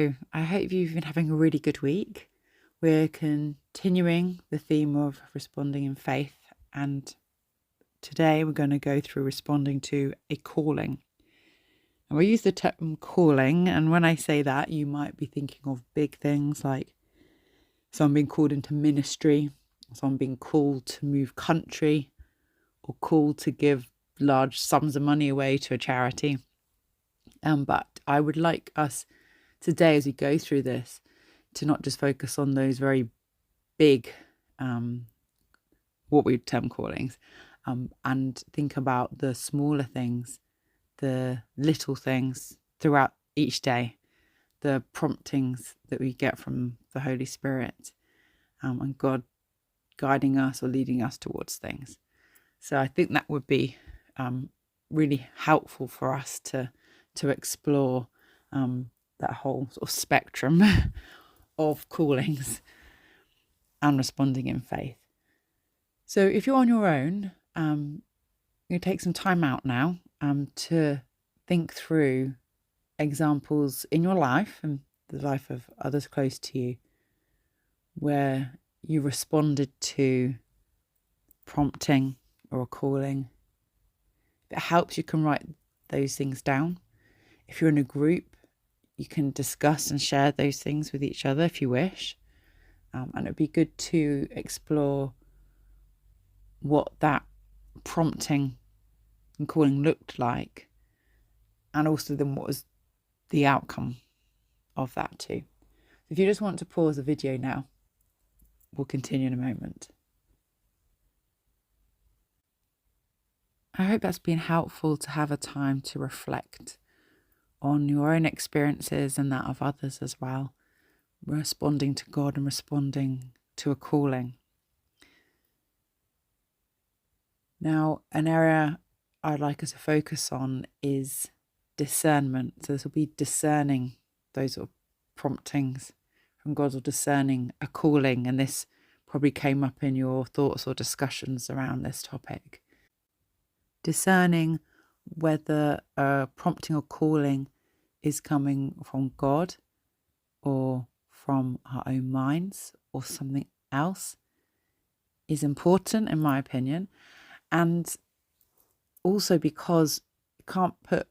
So I hope you've been having a really good week. We're continuing the theme of responding in faith, and today we're going to go through responding to a calling. And we use the term calling, and when I say that, you might be thinking of big things like someone being called into ministry, someone being called to move country, or called to give large sums of money away to a charity. But I would like us today, as we go through this, to not just focus on those very big, what we term callings, and think about the smaller things, the little things throughout each day, the promptings that we get from the Holy Spirit, and God guiding us or leading us towards things. So I think that would be really helpful for us to explore that whole sort of spectrum of callings and responding in faith. So if you're on your own, you take some time out now to think through examples in your life and the life of others close to you where you responded to prompting or a calling. If it helps, you can write those things down. If you're in a group, you can discuss and share those things with each other if you wish. And it'd be good to explore what that prompting and calling looked like, and also then what was the outcome of that too. If you just want to pause the video now, we'll continue in a moment. I hope that's been helpful to have a time to reflect on your own experiences and that of others as well, responding to God and responding to a calling. Now, an area I'd like us to focus on is discernment. So this will be discerning those sort of promptings from God or discerning a calling. And this probably came up in your thoughts or discussions around this topic. Discerning whether a prompting or calling is coming from God or from our own minds or something else is important, in my opinion. And also because you can't put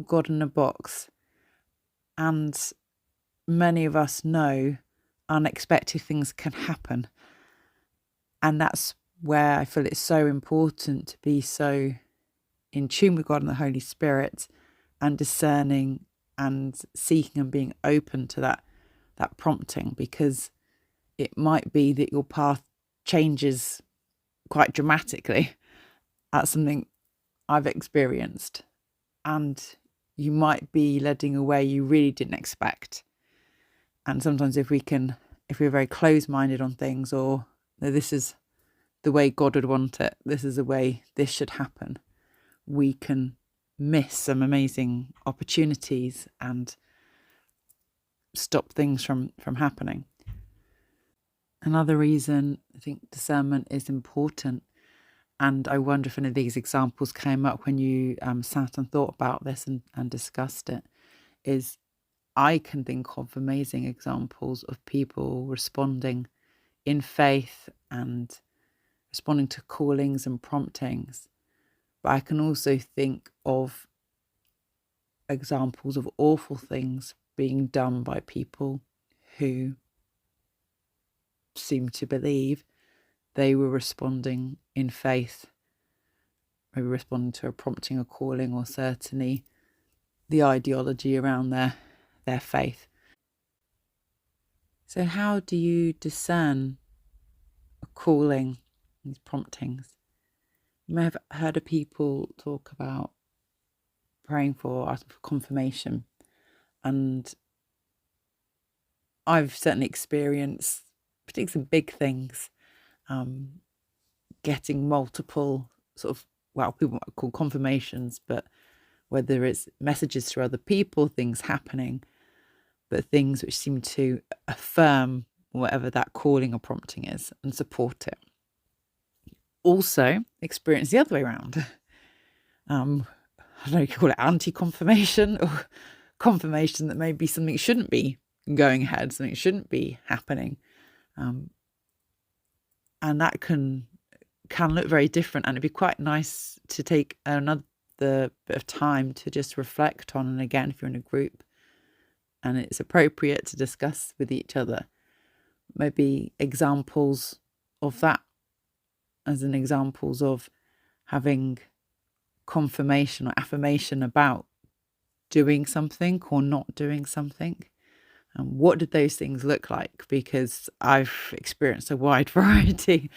God in a box, and many of us know unexpected things can happen. And that's where I feel it's so important to be so in tune with God and the Holy Spirit and discerning and seeking and being open to that prompting, because it might be that your path changes quite dramatically. That's something I've experienced, and you might be leading a way you really didn't expect. And sometimes if we're very close-minded on things, or this is the way God would want it, this is the way this should happen, we can miss some amazing opportunities and stop things from happening. Another reason I think discernment is important, and I wonder if any of these examples came up when you sat and thought about this and discussed it, is I can think of amazing examples of people responding in faith and responding to callings and promptings. But I can also think of examples of awful things being done by people who seem to believe they were responding in faith, maybe responding to a prompting, a calling, or certainly the ideology around their faith. So how do you discern a calling, these promptings? You may have heard of people talk about praying for, asking for confirmation. And I've certainly experienced, particularly some big things, getting multiple sort of, well, people might call confirmations, but whether it's messages through other people, things happening, but things which seem to affirm whatever that calling or prompting is and support it. Also experience the other way around. I don't know if you call it anti-confirmation or confirmation that maybe something shouldn't be going ahead, something shouldn't be happening. And that can look very different, and it'd be quite nice to take another bit of time to just reflect on. And again, if you're in a group and it's appropriate to discuss with each other, maybe examples of that, as in examples of having confirmation or affirmation about doing something or not doing something. And what did those things look like? Because I've experienced a wide variety.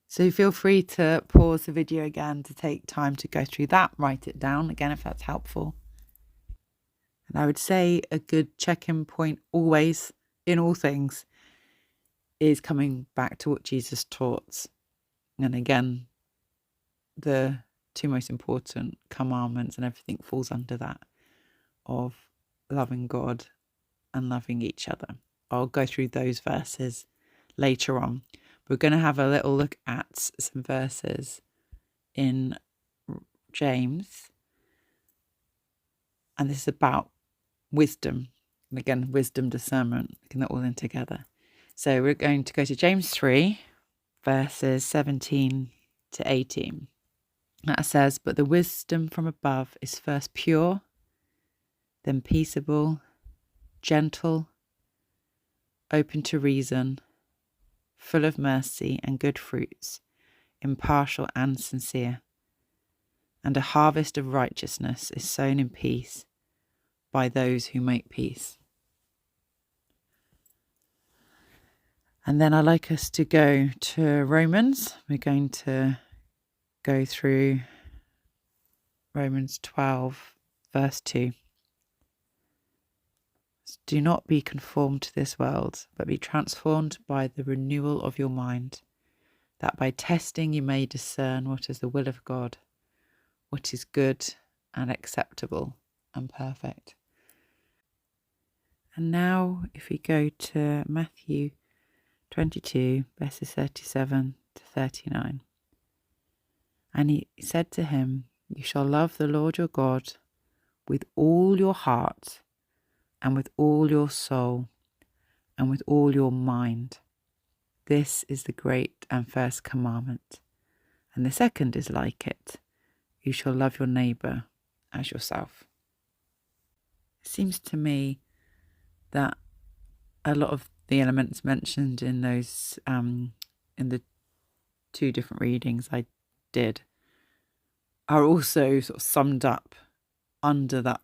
So feel free to pause the video again to take time to go through that, write it down again if that's helpful. And I would say a good check-in point always in all things is coming back to what Jesus taught. And again, the two most important commandments, and everything falls under that, of loving God and loving each other. I'll go through those verses later on. We're going to have a little look at some verses in James, and this is about wisdom. And again, wisdom, discernment, looking that all in together. So we're going to go to James 3, verses 17 to 18. That says, "But the wisdom from above is first pure, then peaceable, gentle, open to reason, full of mercy and good fruits, impartial and sincere. And a harvest of righteousness is sown in peace by those who make peace." And then I'd like us to go to Romans. We're going to go through Romans 12, verse 2. "Do not be conformed to this world, but be transformed by the renewal of your mind, that by testing you may discern what is the will of God, what is good and acceptable and perfect." And now if we go to Matthew 22, verses 37 to 39. "And he said to him, you shall love the Lord your God with all your heart and with all your soul and with all your mind. This is the great and first commandment. And the second is like it. You shall love your neighbour as yourself." It seems to me that a lot of the elements mentioned in those, in the two different readings I did, are also sort of summed up under that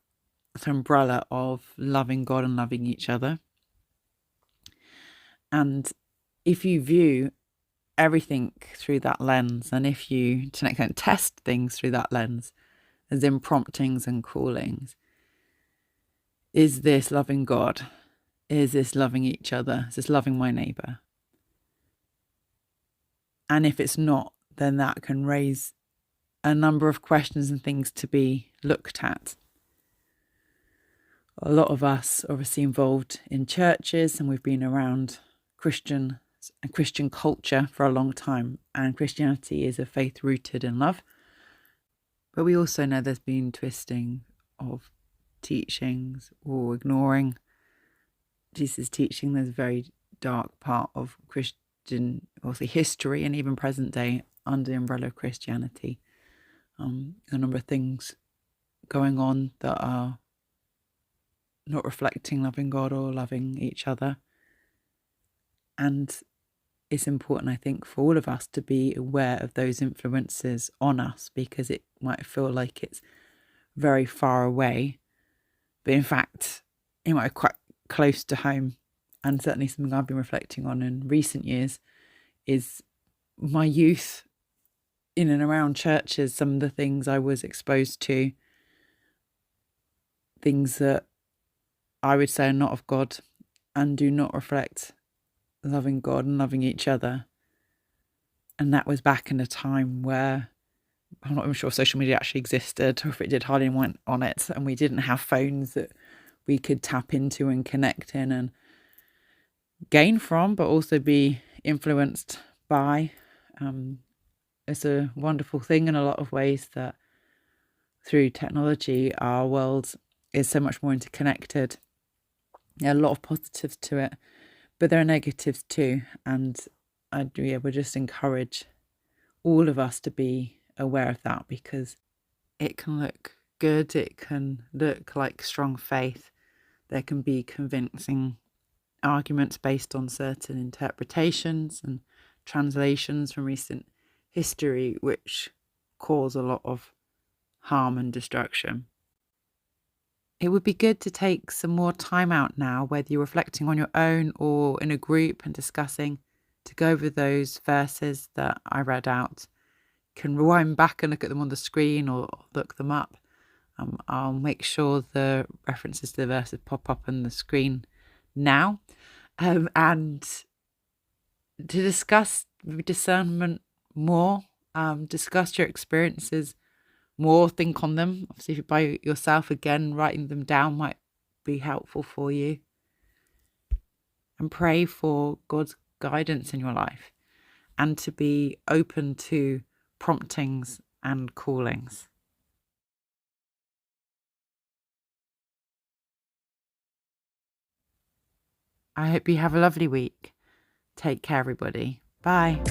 umbrella of loving God and loving each other. And if you view everything through that lens, and if you to an extent test things through that lens, as in promptings and callings, is this loving God? Is this loving each other? Is this loving my neighbour? And if it's not, then that can raise a number of questions and things to be looked at. A lot of us are obviously involved in churches, and we've been around Christian and Christian culture for a long time, and Christianity is a faith rooted in love. But we also know there's been twisting of teachings or ignoring Jesus' teaching. There's a very dark part of Christian, also history, and even present day under the umbrella of Christianity. A number of things going on that are not reflecting loving God or loving each other. And it's important, I think, for all of us to be aware of those influences on us, because it might feel like it's very far away, but in fact, it might be quite close to home. And certainly something I've been reflecting on in recent years is my youth in and around churches. Some of the things I was exposed to, things that I would say are not of God and do not reflect loving God and loving each other. And that was back in a time where I'm not even sure social media actually existed, or if it did, hardly anyone went on it, and we didn't have phones that we could tap into and connect in and gain from, but also be influenced by. It's a wonderful thing in a lot of ways that through technology our world is so much more interconnected. There are a lot of positives to it, but there are negatives too. And we just encourage all of us to be aware of that, because it can look good, it can look like strong faith. There can be convincing arguments based on certain interpretations and translations from recent history, which cause a lot of harm and destruction. It would be good to take some more time out now, whether you're reflecting on your own or in a group and discussing, to go over those verses that I read out. You can rewind back and look at them on the screen or look them up. I'll make sure the references to the verses pop up on the screen now. And to discuss discernment more, discuss your experiences more, think on them. Obviously, if you're by yourself, again, writing them down might be helpful for you. And pray for God's guidance in your life, and to be open to promptings and callings. I hope you have a lovely week. Take care, everybody. Bye.